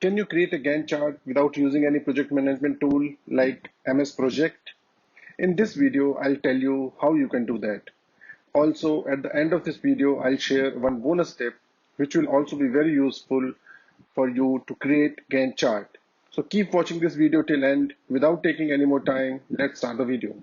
Can you create a Gantt chart without using any project management tool like MS Project? In this video, I'll tell you how you can do that. Also, at the end of this video, I'll share one bonus tip which will also be very useful for you to create Gantt chart. So keep watching this video till end. Without taking any more time, let's start the video.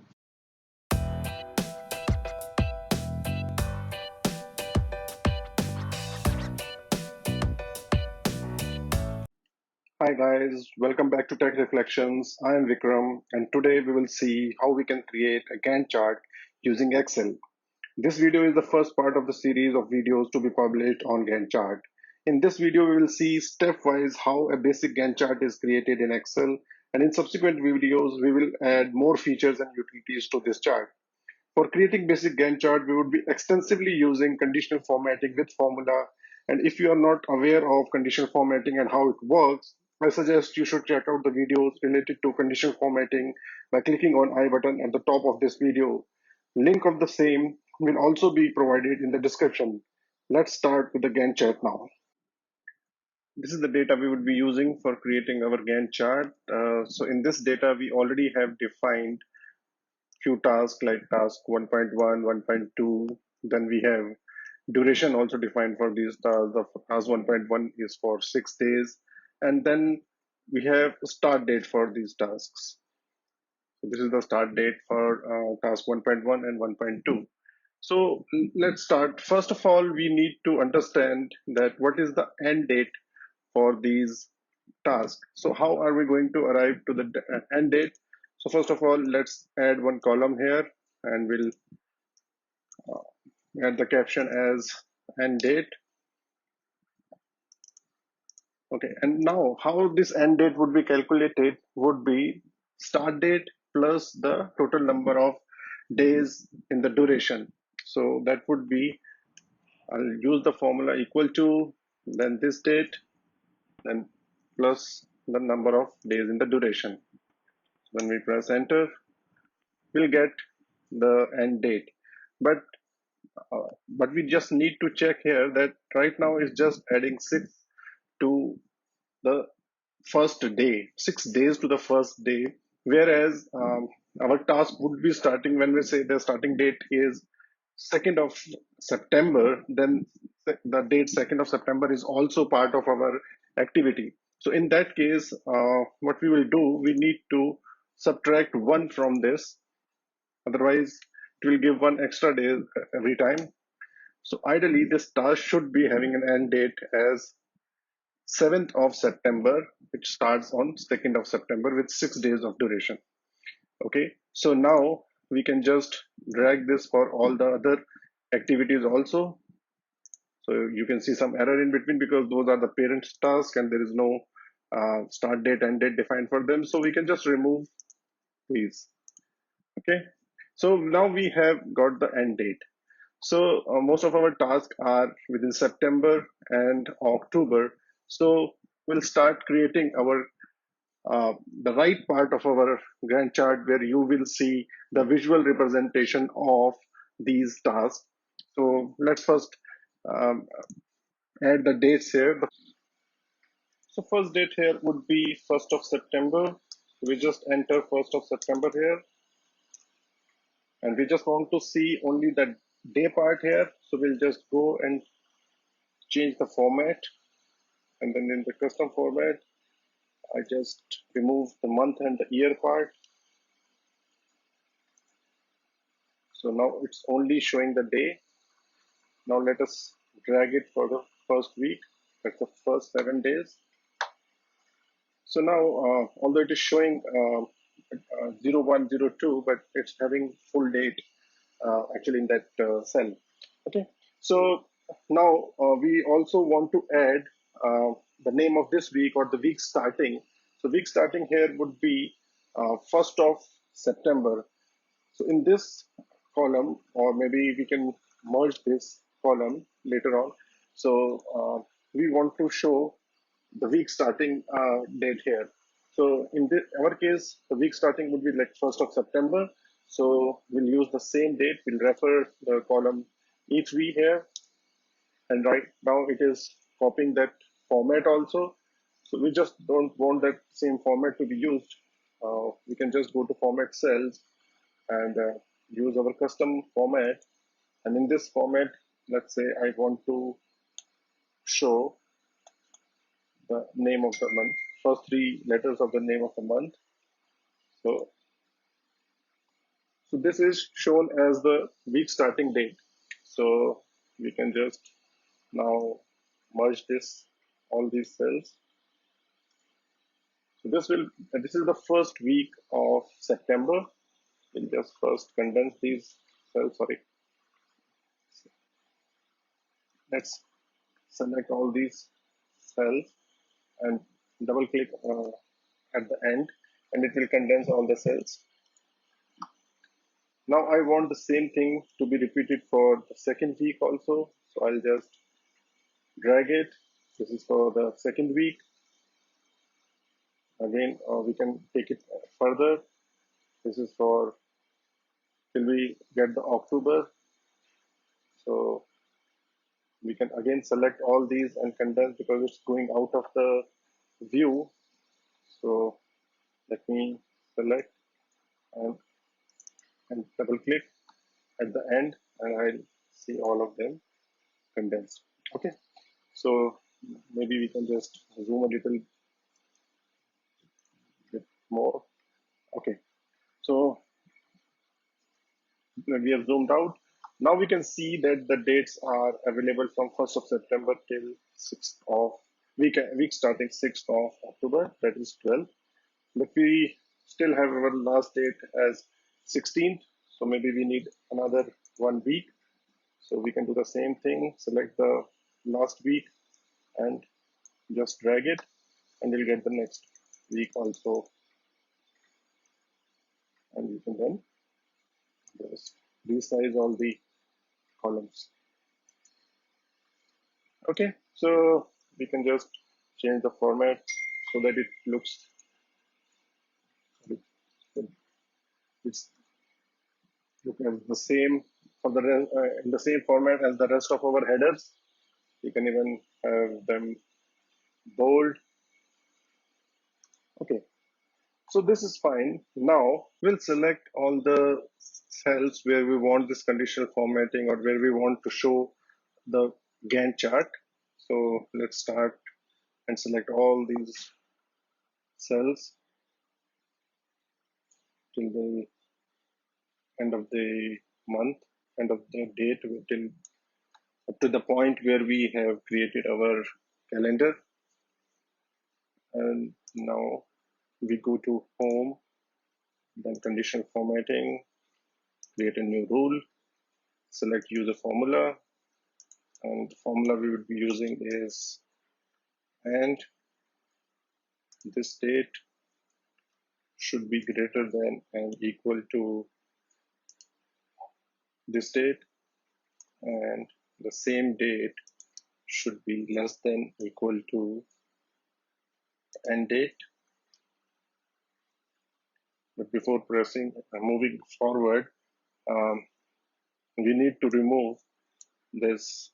Hi guys, welcome back to Tech Reflections. I am Vikram and today we will see how we can create a Gantt chart using Excel. This video is the first part of the series of videos to be published on Gantt chart. In this video, we will see stepwise how a basic Gantt chart is created in Excel, and in subsequent videos, we will add more features and utilities to this chart. For creating basic Gantt chart, we would be extensively using conditional formatting with formula. And if you are not aware of conditional formatting and how it works, I suggest you should check out the videos related to conditional formatting by clicking on I button at the top of this video. Link of the same will also be provided in the description. Let's start with the Gantt chart now. This is the data we would be using for creating our Gantt chart. So in this data, we already have defined few tasks like task 1.1, 1.2. Then we have duration also defined for these tasks. The task 1.1 is for 6 days. And then we have start date for these tasks. So this is the start date for task 1.1 and 1.2. So let's start. First of all, we need to understand that what is the end date for these tasks. So how are we going to arrive to the end date? So first of all, let's add one column here and we'll add the caption as end date. Okay, and now how this end date would be calculated would be start date plus the total number of days in the duration. So that would be, I'll use the formula equal to, then this date, then plus the number of days in the duration. When we press enter, we'll get the end date. But we just need to check here that right now is just adding 6 to the first day, 6 days to the first day, whereas our task would be starting when we say the starting date is 2nd of September, then the date 2nd of September is also part of our activity. So in that case, what we will do, we need to subtract 1 from this. Otherwise, it will give 1 extra day every time. So ideally, this task should be having an end date as 7th of September, which starts on 2nd of September with 6 days of duration. Okay, so now we can just drag this for all the other activities also. So you can see some error in between because those are the parent tasks and there is no start date and date defined for them. So we can just remove these. Okay, so now we have got the end date. So most of our tasks are within September and October. So we'll start creating our the right part of our Gantt chart where you will see the visual representation of these tasks. So let's first um, add the dates here. So first date here would be 1st of September. We just enter 1st of September here. And we just want to see only the day part here. So we'll just go and change the format. And then in the custom format, I just remove the month and the year part. So now it's only showing the day. Now let us drag it for the first week. That's the first 7 days. So now, although it is showing 0102, but it's having full date actually in that cell. Okay. So now we also want to add the name of this week or the week starting. So week starting here would be 1st of September. So in this column, or maybe we can merge this column later on. So we want to show the week starting date here. So in our case, the week starting would be like 1st of September. So we'll use the same date. We'll refer the column E3 here. And right now it is copying that format also. So we just don't want that same format to be used. We can just go to format cells and use our custom format. And in this format, let's say I want to show the name of the month, first three letters of the name of the month. So, so this is shown as the week starting date. So we can just now merge all these cells. So this is the first week of September. We'll just first condense these cells. Sorry, let's select all these cells and double click at the end, and it will condense all the cells. Now I want the same thing to be repeated for the second week also. So I'll just drag it. This is for the second week. Again, we can take it further. This is for till we get the October. So we can again select all these and condense because it's going out of the view. So let me select and, double click at the end, and I'll see all of them condensed. Okay, so maybe we can just zoom a little bit more. Okay, so we have zoomed out. Now we can see that the dates are available from 1st of September till 6th of week starting 6th of October, that is 12. But we still have our last date as 16th, so maybe we need another 1 week. So we can do the same thing, select the last week and just drag it, and you'll get the next week also. And you can then just resize all the columns. Okay, so we can just change the format so that it looks, it's looking the same for the in the same format as the rest of our headers. You can even have them bold. Okay, so this is fine. Now we'll select all the cells where we want this conditional formatting or where we want to show the Gantt chart. So let's start and select all these cells till the end of the month, end of the date, till up to the point where we have created our calendar. And now we go to home, then conditional formatting, create a new rule, select use a formula, and the formula we would be using is and this date should be greater than and equal to this date, and the same date should be less than equal to end date. But before moving forward, we need to remove this.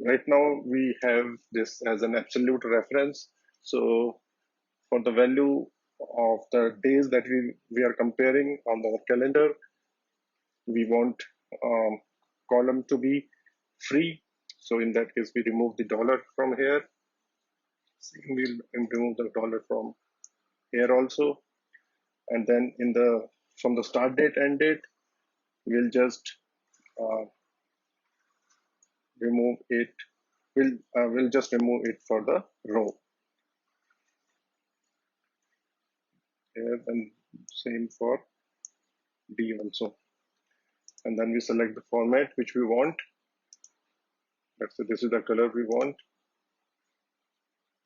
Right now we have this as an absolute reference. So for the value of the days that we are comparing on the calendar, we want column to be free. So in that case, we remove the dollar from here. We'll remove the dollar from here also. And then from the start date, end date, we'll uh, remove it. We'll just remove it for the row. Here and same for D also. And then we select the format which we want. Let's say this is the color we want.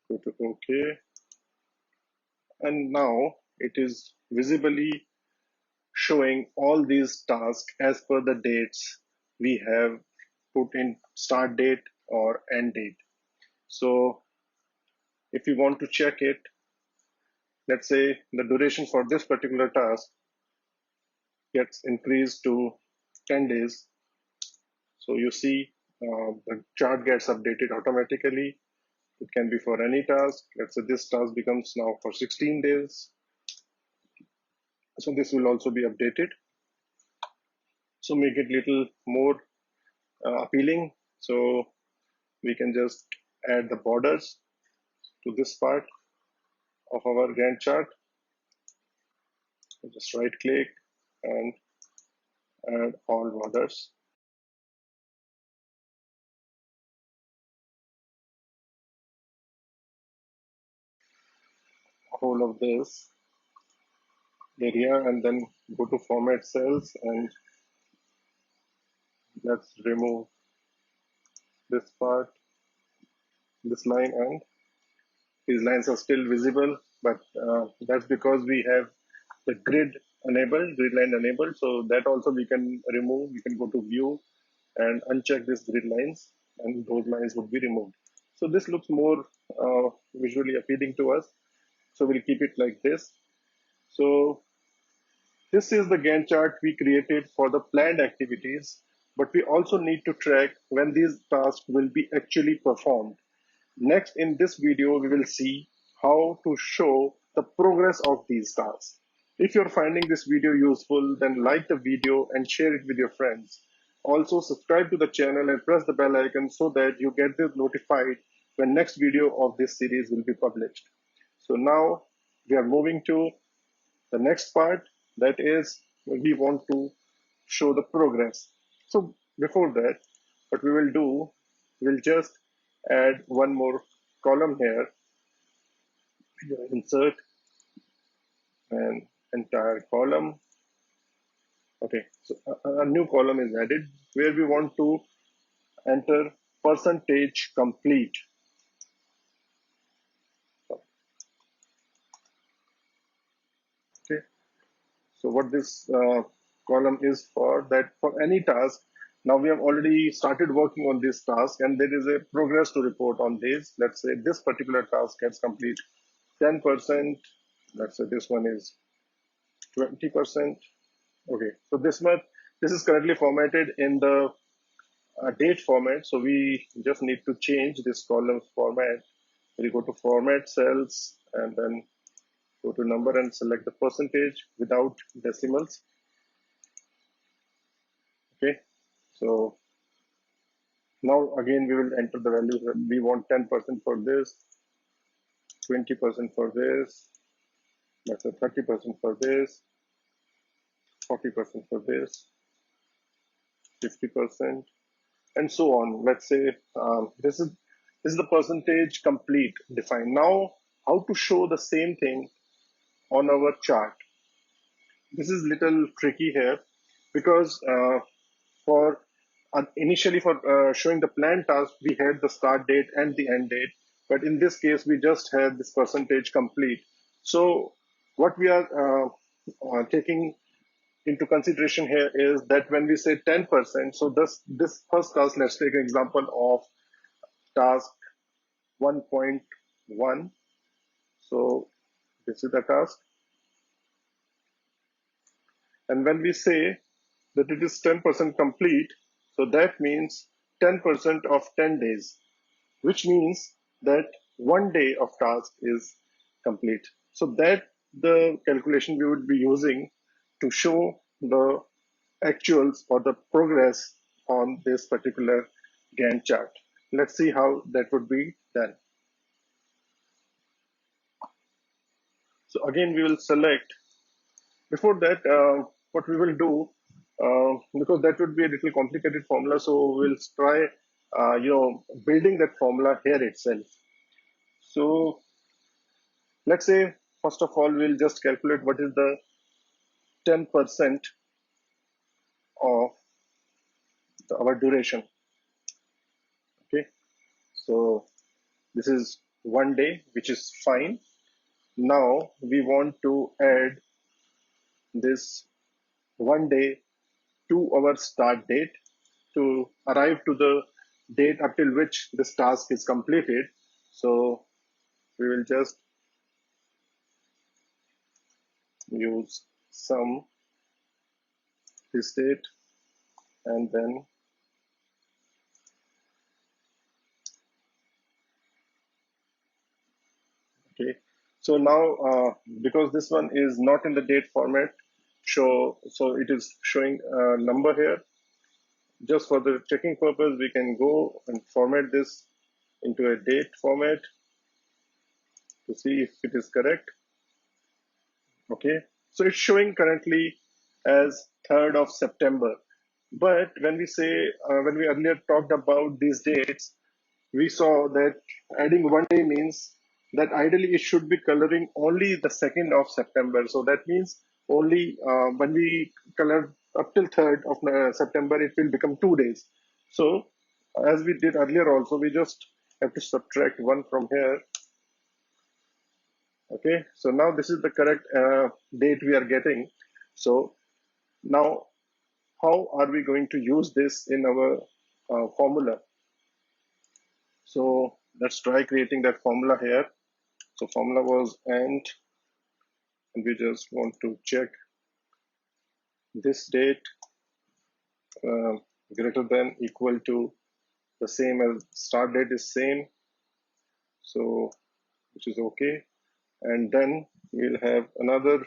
Go to OK. And now it is visibly showing all these tasks as per the dates we have put in start date or end date. So if you want to check it, let's say the duration for this particular task gets increased to 10 days. So you see the chart gets updated automatically. It can be for any task. Let's say this task becomes now for 16 days. So this will also be updated. So make it little more appealing. So we can just add the borders to this part of our Gantt chart. Just right click and add all borders. Whole of this area, and then go to format cells, and let's remove this part, this line, and these lines are still visible, but that's because we have the grid line enabled. So that also we can remove. We can go to view and uncheck this grid lines, and those lines would be removed. So this looks more visually appealing to us. So we'll keep it like this. So this is the Gantt chart we created for the planned activities, but we also need to track when these tasks will be actually performed. Next, in this video, we will see how to show the progress of these tasks. If you're finding this video useful, then like the video and share it with your friends. Also, subscribe to the channel and press the bell icon so that you get notified when next video of this series will be published. So now we are moving to the next part, that is we want to show the progress. So before that, what we will do, we'll just add one more column here. Insert an entire column. Okay, so a new column is added where we want to enter percentage complete. Okay, so what this column is for, that for any task, now we have already started working on this task and there is a progress to report on this. Let's say this particular task has complete 10%. Let's say this one is 20%. Okay, so this is currently formatted in the date format. So we just need to change this column format. We'll go to format cells and then go to number and select the percentage without decimals. Okay, so now again we will enter the values. We want 10% for this, 20% for this, let's say 30% for this, 40% for this, 50%, and so on. Let's say this is the percentage complete defined. Now, how to show the same thing on our chart? This is little tricky here because for initially for showing the planned task, we had the start date and the end date, but in this case, we just had this percentage complete. So what we are taking into consideration here is that when we say 10%, so this first task, let's take an example of task 1.1. So this is the task. And when we say that it is 10% complete, so that means 10% of 10 days, which means that 1 day of task is complete. So that the calculation we would be using to show the actuals or the progress on this particular Gantt chart. Let's see how that would be done. So again, we will select. Before that, what we will do, because that would be a little complicated formula, so we'll try, building that formula here itself. So let's say, first of all, we'll just calculate what is the 10% of our duration. Okay, so this is 1 day, which is fine. Now we want to add this 1 day to our start date to arrive to the date up till which this task is completed. So we will just use sum this date and then Okay. So now, because this one is not in the date format, so it is showing a number here. Just for the checking purpose, we can go and format this into a date format to see if it is correct. Okay. So it's showing currently as 3rd of September. But when we say, when we earlier talked about these dates, we saw that adding one day means that ideally it should be coloring only the 2nd of September. So that means only when we color up till 3rd of September, it will become 2 days. So as we did earlier also, we just have to subtract one from here. Okay, so now this is the correct date we are getting. So now how are we going to use this in our formula? So let's try creating that formula here. So formula was and we just want to check this date uh, greater than equal to the same as start date is same. So which is okay. And then we'll have another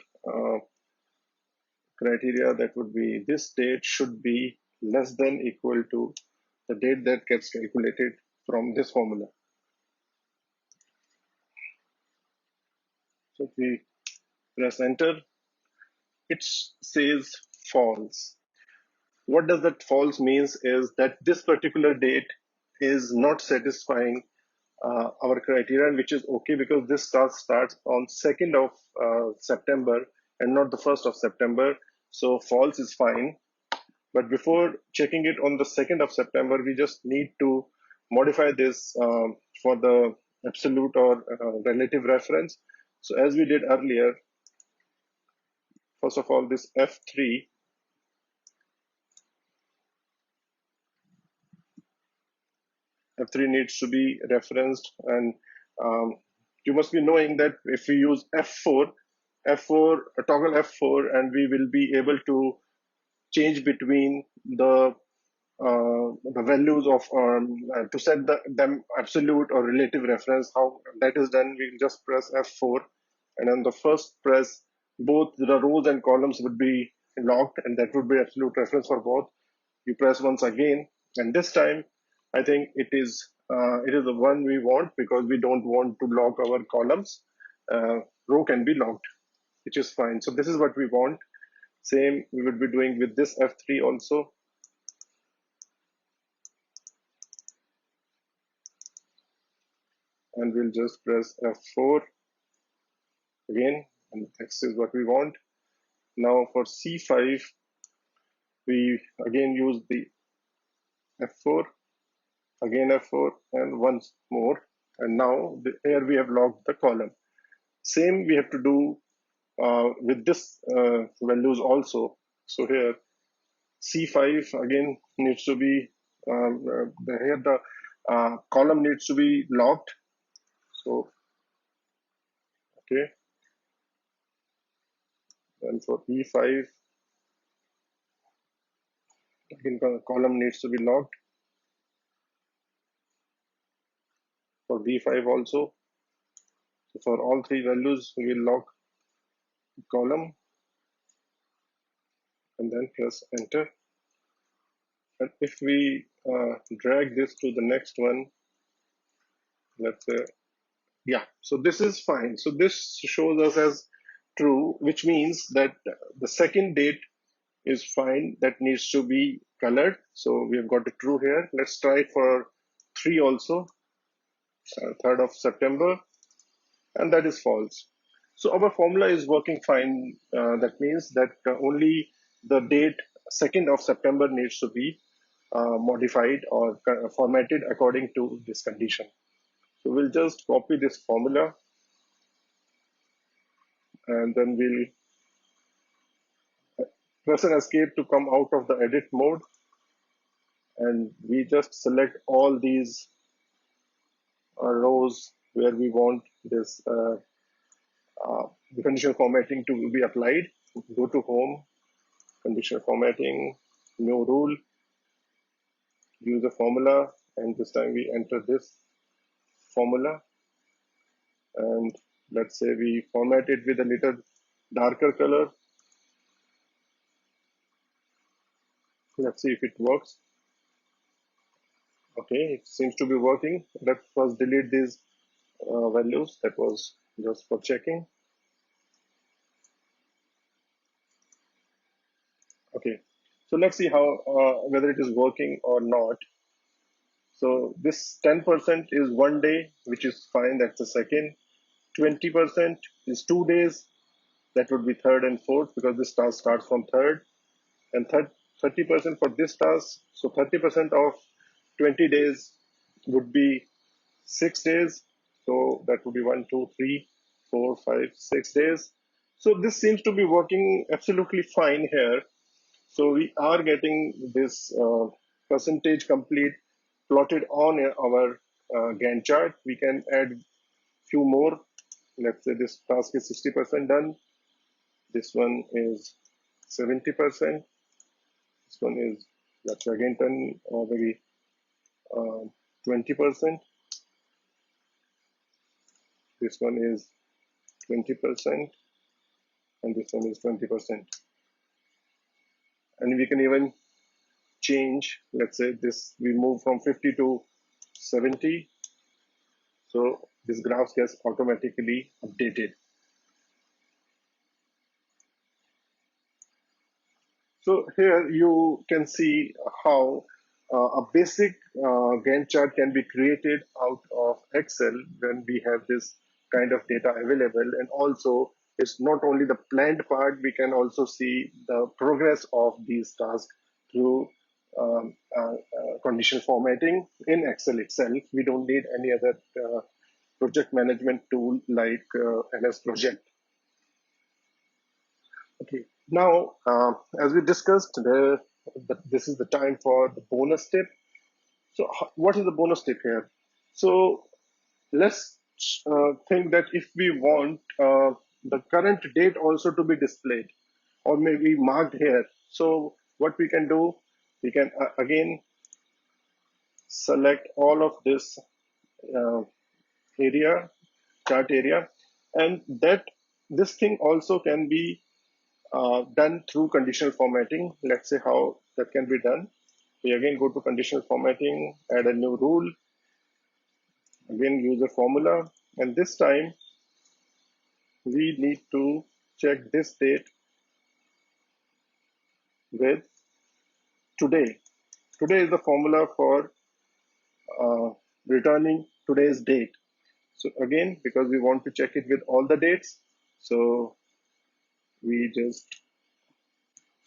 criteria that would be this date should be less than equal to the date that gets calculated from this formula. So if we press enter, it says false. What does that false means is that this particular date is not satisfying our criterion, which is okay because this task starts on 2nd of September and not the 1st of September. So false is fine. But before checking it on the 2nd of September, we just need to modify this for the absolute or relative reference. So as we did earlier, first of all, this F3 needs to be referenced, and you must be knowing that if we use F4, toggle F4, and we will be able to change between the values of to set them absolute or relative reference. How that is done, we'll just press F4, and on the first press, both the rows and columns would be locked, and that would be absolute reference for both. You press once again, and this time I think it is the one we want because we don't want to lock our columns. Row can be locked, which is fine. So this is what we want. Same we would be doing with this F3 also. And we'll just press F4 again, and this is what we want. Now for C5, we again use the F4, again F4, and once more. And now here we have locked the column. Same we have to do with this values also. So here C5 again needs to be, here the column needs to be locked. So, okay. And for E5, again the column needs to be locked. For B5 also. So for all three values, we will lock the column and then press enter. And if we drag this to the next one, let's say, yeah, so this is fine. So this shows us as true, which means that the second date is fine. That needs to be colored. So we have got it true here. Let's try it for 3 also, 3rd of September, and that is false. So our formula is working fine. That means that only the date 2nd of September needs to be modified or formatted according to this condition. So we'll just copy this formula, and then we'll press an escape to come out of the edit mode, and we just select all these rows where we want this conditional formatting to be applied. Go to home, conditional formatting, new rule, use a formula, and this time we enter this formula, and Let's say we format it with a little darker color. Let's see if it works. Okay, it seems to be working. Let's first delete these values. That was just for checking. Okay, so let's see how whether it is working or not. So this 10% is 1 day, which is fine. That's the second. 20% is 2 days. That would be third and fourth because this task starts from third. And 30% for this task. So 30% of 20 days would be 6 days. So that would be 1, 2, 3, 4, 5, 6 days. So this seems to be working absolutely fine here. So we are getting this percentage complete plotted on our Gantt chart. We can add few more. Let's say this task is 60% done. This one is 70%. This one is, let's again done maybe 20%. This one is 20%. And this one is 20%. And we can even change, let's say this, we move from 50 to 70. So this graph gets automatically updated. So here you can see how a basic Gantt chart can be created out of Excel when we have this kind of data available. And also it's not only the planned part, we can also see the progress of these tasks through conditional formatting in Excel itself. We don't need any other project management tool like MS Project. Okay, now as we discussed, this is the time for the bonus tip. So, what is the bonus tip here? So, let's think that if we want the current date also to be displayed or maybe marked here. So, what we can do, we can again select all of this uh, area, chart area, and that this thing also can be done through conditional formatting. Let's say how that can be done. We again go to conditional formatting, add a new rule, again use a formula, and this time we need to check this date with today. Today is the formula for returning today's date. So again, because we want to check it with all the dates, so we just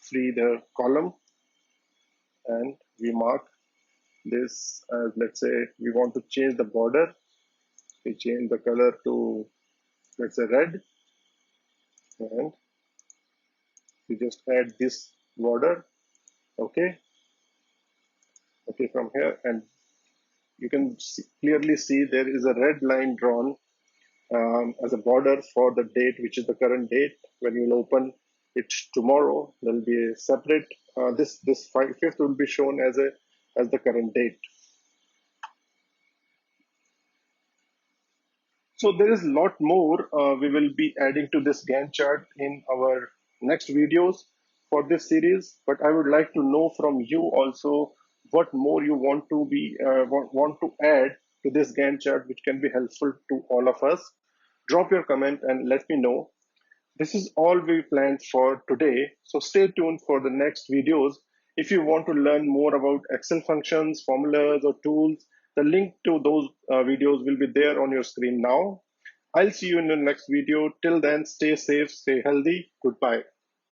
free the column and we mark this as, let's say we want to change the border. We change the color to, let's say, red, and we just add this border. Okay, from here, and you can clearly see there is a red line drawn as a border for the date, which is the current date. When you'll open it tomorrow, there will be a separate this fifth will be shown as the current date. So there is a lot more we will be adding to this Gantt chart in our next videos for this series. But I would like to know from you also what more you want to want to add to this Gantt chart, which can be helpful to all of us. Drop your comment and let me know. This is all we planned for today. So stay tuned for the next videos. If you want to learn more about Excel functions, formulas, or tools, the link to those videos will be there on your screen now. I'll see you in the next video. Till then, stay safe, stay healthy. Goodbye.